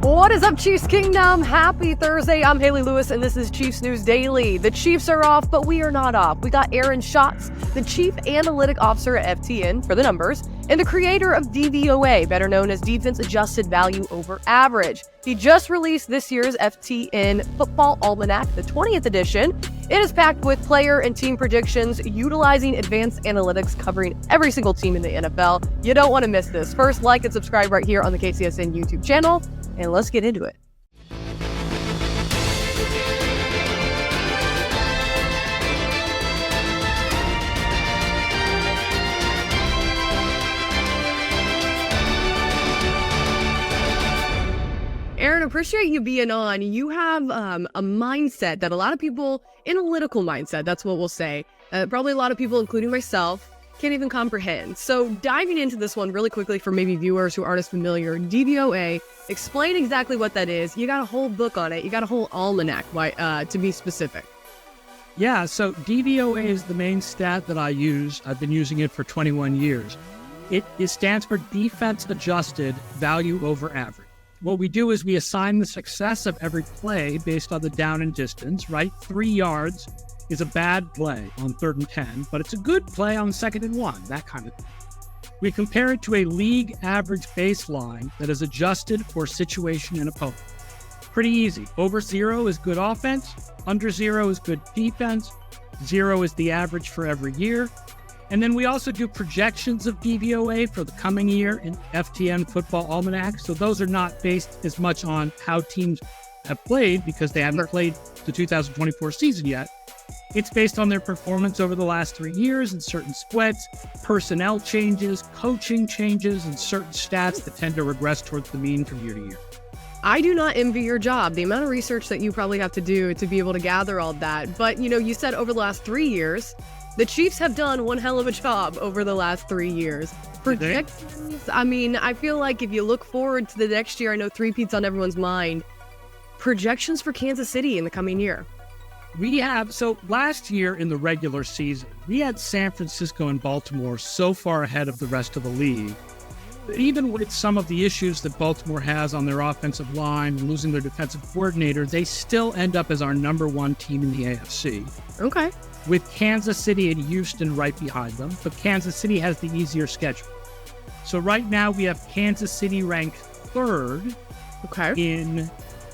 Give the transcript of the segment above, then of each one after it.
What is up, Chiefs Kingdom? Happy Thursday. I'm Hayley Lewis, and this is Chiefs News Daily. The Chiefs are off, but we are not off. We got Schatz, the Chief Analytic Officer at FTN for the numbers, and the creator of DVOA, better known as Defense Adjusted Value Over Average. He just released this year's FTN Football Almanac, the 20th edition. It is packed with player and team predictions utilizing advanced analytics covering every single team in the NFL. You don't want to miss this. First, like and subscribe right here on the KCSN YouTube channel, and let's get into it. Aaron, appreciate you being on. You have a mindset that a lot of people, analytical mindset, that's what we'll say, probably a lot of people, including myself, can't even comprehend. So diving into this one really quickly for maybe viewers who aren't as familiar, DVOA, explain exactly what that is. You got a whole book on it. You got a whole almanac, to be specific. Yeah, so DVOA is the main stat that I use. I've been using it for 21 years. It stands for Defense Adjusted Value Over Average. What we do is we assign the success of every play based on the down and distance, right? 3 yards is a bad play on 3rd and 10, but it's a good play on 2nd and 1, that kind of thing. We compare it to a league average baseline that is adjusted for situation and opponent. Pretty easy. Over 0 is good offense, under 0 is good defense, 0 is the average for every year. And then we also do projections of DVOA for the coming year in FTN Football Almanac. So those are not based as much on how teams have played because they haven't played the 2024 season yet. It's based on their performance over the last 3 years and certain splits, personnel changes, coaching changes, and certain stats that tend to regress towards the mean from year to year. I do not envy your job, the amount of research that you probably have to do to be able to gather all that. But, you said over the last 3 years, the Chiefs have done one hell of a job over the last 3 years. Projections, I feel like if you look forward to the next year, I know three-peat's on everyone's mind. Projections for Kansas City in the coming year. So last year in the regular season, we had San Francisco and Baltimore so far ahead of the rest of the league. Even with some of the issues that Baltimore has on their offensive line, losing their defensive coordinator, they still end up as our number one team in the AFC. Okay. With Kansas City and Houston right behind them, but Kansas City has the easier schedule. So right now we have Kansas City ranked 3rd in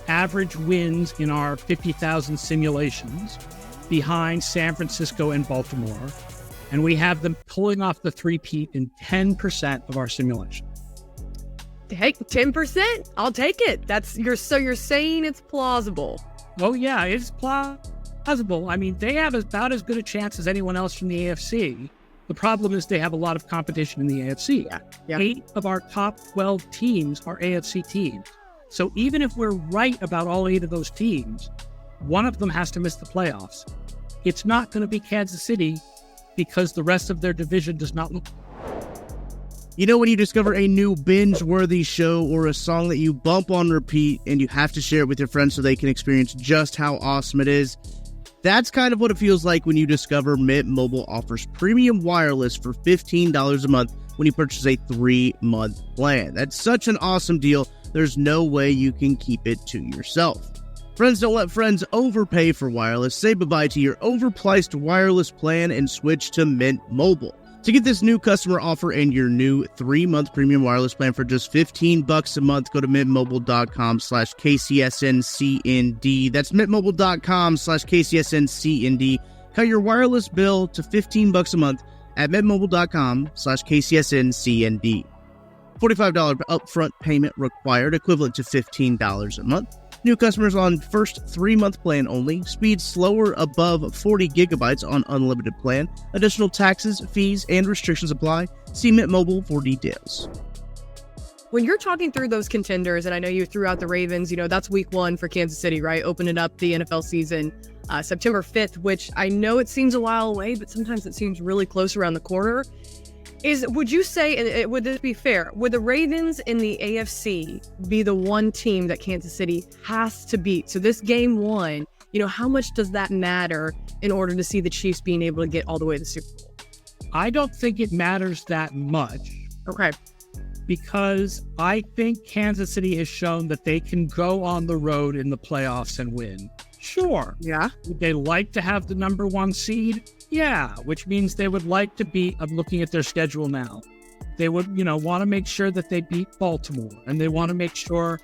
average wins in our 50,000 simulations, behind San Francisco and Baltimore, and we have them pulling off the three-peat in 10% of our simulation. Hey, 10%? I'll take it. You're saying it's plausible. Oh yeah, it's plausible. They have about as good a chance as anyone else from the AFC. The problem is they have a lot of competition in the AFC. Yeah. 8 of our top 12 teams are AFC teams. So even if we're right about all 8 of those teams, one of them has to miss the playoffs. It's not going to be Kansas City because the rest of their division does not look. When you discover a new binge-worthy show or a song that you bump on repeat and you have to share it with your friends so they can experience just how awesome it is, that's kind of what it feels like when you discover Mint Mobile offers premium wireless for $15 a month when you purchase a 3-month plan. That's such an awesome deal. There's no way you can keep it to yourself. Friends don't let friends overpay for wireless. Say bye-bye to your overpriced wireless plan and switch to Mint Mobile. To get this new customer offer and your new 3-month premium wireless plan for just $15 a month, go to mintmobile.com/KCSNCND. That's mintmobile.com/KCSNCND. Cut your wireless bill to $15 a month at mintmobile.com/KCSNCND. $45 upfront payment required, equivalent to $15 a month. New customers on first 3-month plan only. Speed slower above 40 gigabytes on unlimited plan. Additional taxes, fees, and restrictions apply. See Mint Mobile for details. When you're talking through those contenders, and I know you threw out the Ravens, that's week 1 for Kansas City, right? Opening up the NFL season September 5th, which I know it seems a while away, but sometimes it seems really close around the corner. Would you say, and would this be fair, would the Ravens in the AFC be the one team that Kansas City has to beat? So this game 1, how much does that matter in order to see the Chiefs being able to get all the way to the Super Bowl? I don't think it matters that much. Okay. because I think Kansas City has shown that they can go on the road in the playoffs and win. Sure. Yeah. Would they like to have the number 1 seed? Yeah, which means they would like to beat, I'm looking at their schedule now. They would, want to make sure that they beat Baltimore, and they want to make sure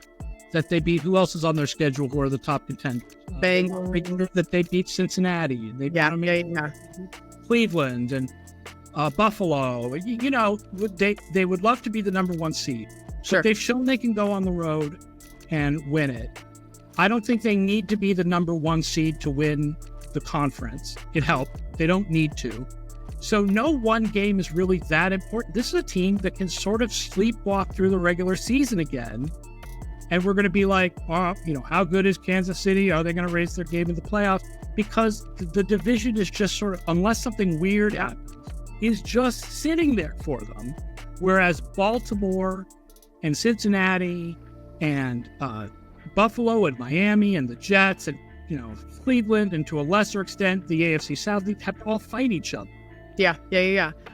that they beat, who else is on their schedule who are the top contenders? Bengals. That they beat Cincinnati. And they Cleveland and Buffalo. They would love to be the number 1 seed. Sure. But they've shown they can go on the road and win it. I don't think they need to be the number 1 seed to win the conference. It helped. They don't need to. So no one game is really that important. This is a team that can sort of sleepwalk through the regular season again. And we're going to be like, how good is Kansas City? Are they going to raise their game in the playoffs? Because the division is just sort of, unless something weird happens, is just sitting there for them. Whereas Baltimore and Cincinnati and Buffalo and Miami and the Jets and, Cleveland and to a lesser extent, the AFC South, they have to all fight each other. Yeah.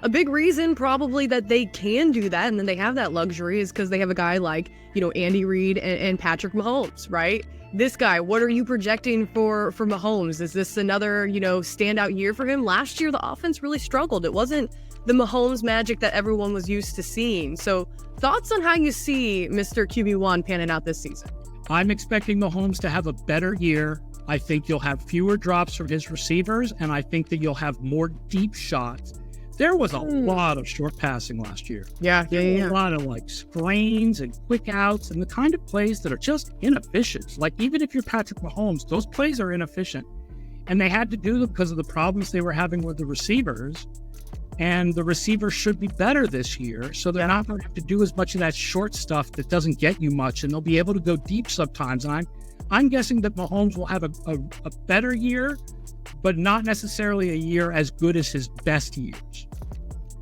A big reason probably that they can do that and then they have that luxury is because they have a guy like, Andy Reid and Patrick Mahomes, right? This guy, what are you projecting for Mahomes? Is this another, standout year for him? Last year, the offense really struggled. It wasn't the Mahomes magic that everyone was used to seeing. So thoughts on how you see Mr. QB1 panning out this season? I'm expecting Mahomes to have a better year. I think you'll have fewer drops from his receivers, and I think that you'll have more deep shots. There was a lot of short passing last year. Yeah. A lot of screens and quick outs and the kind of plays that are just inefficient. Even if you're Patrick Mahomes, those plays are inefficient. And they had to do them because of the problems they were having with the receivers. And the receivers should be better this year. So they're not going to have to do as much of that short stuff that doesn't get you much. And they'll be able to go deep sometimes. And I'm guessing that Mahomes will have a better year, but not necessarily a year as good as his best years.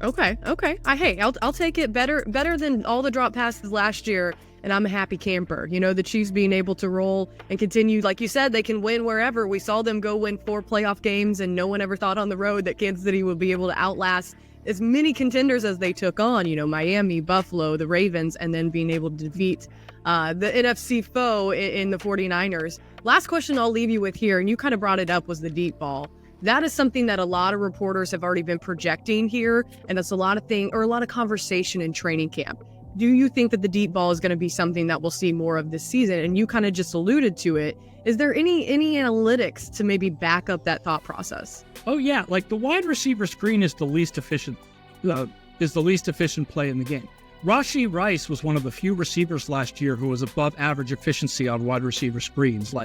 Okay. I'll take it better than all the drop passes last year, and I'm a happy camper. The Chiefs being able to roll and continue, like you said, they can win wherever. We saw them go win 4 playoff games, and no one ever thought on the road that Kansas City would be able to outlast as many contenders as they took on, Miami, Buffalo, the Ravens, and then being able to defeat the NFC foe in the 49ers. Last question I'll leave you with here, and you kind of brought it up, was the deep ball. That is something that a lot of reporters have already been projecting here, and that's a lot of conversation in training camp. Do you think that the deep ball is going to be something that we'll see more of this season? And you kind of just alluded to it. Is there any analytics to maybe back up that thought process? Oh yeah, the wide receiver screen is the least efficient play in the game. Rashee Rice was one of the few receivers last year who was above average efficiency on wide receiver screens.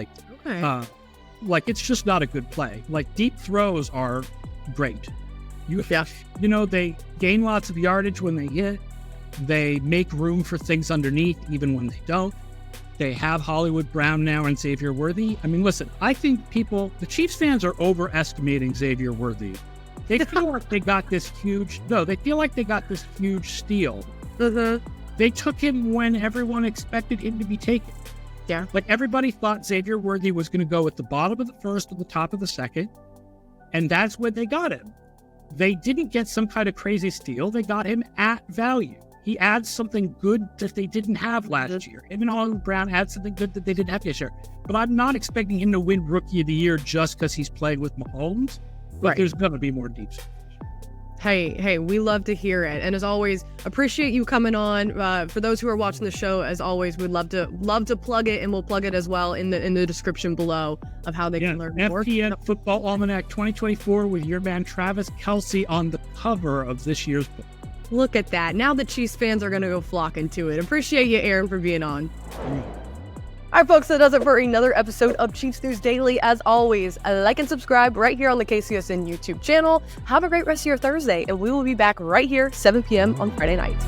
It's just not a good play. Deep throws are great. They gain lots of yardage when they hit. They make room for things underneath, even when they don't. They have Hollywood Brown now and Xavier Worthy. I mean, listen, I think the Chiefs fans are overestimating Xavier Worthy. They feel like they got this huge steal. Mm-hmm. They took him when everyone expected him to be taken. Yeah. Everybody thought Xavier Worthy was going to go at the bottom of the first or the top of the second. And that's when they got him. They didn't get some kind of crazy steal. They got him at value. He adds something good that they didn't have last year. Him and Hollywood Brown adds something good that they didn't have this year. But I'm not expecting him to win Rookie of the Year just because he's playing with Mahomes. But There's going to be more deep stuff. Hey, we love to hear it. And as always, appreciate you coming on. For those who are watching the show, as always, we'd love to plug it, and we'll plug it as well in the description below of how they can learn more. FTN Football Almanac 2024 with your man Travis Kelce on the cover of this year's book. Look at that. Now the Chiefs fans are going to go flocking to it. Appreciate you, Aaron, for being on. All right, folks, that does it for another episode of Chiefs News Daily. As always, like and subscribe right here on the KCSN YouTube channel. Have a great rest of your Thursday, and we will be back right here, 7 p.m. on Friday night.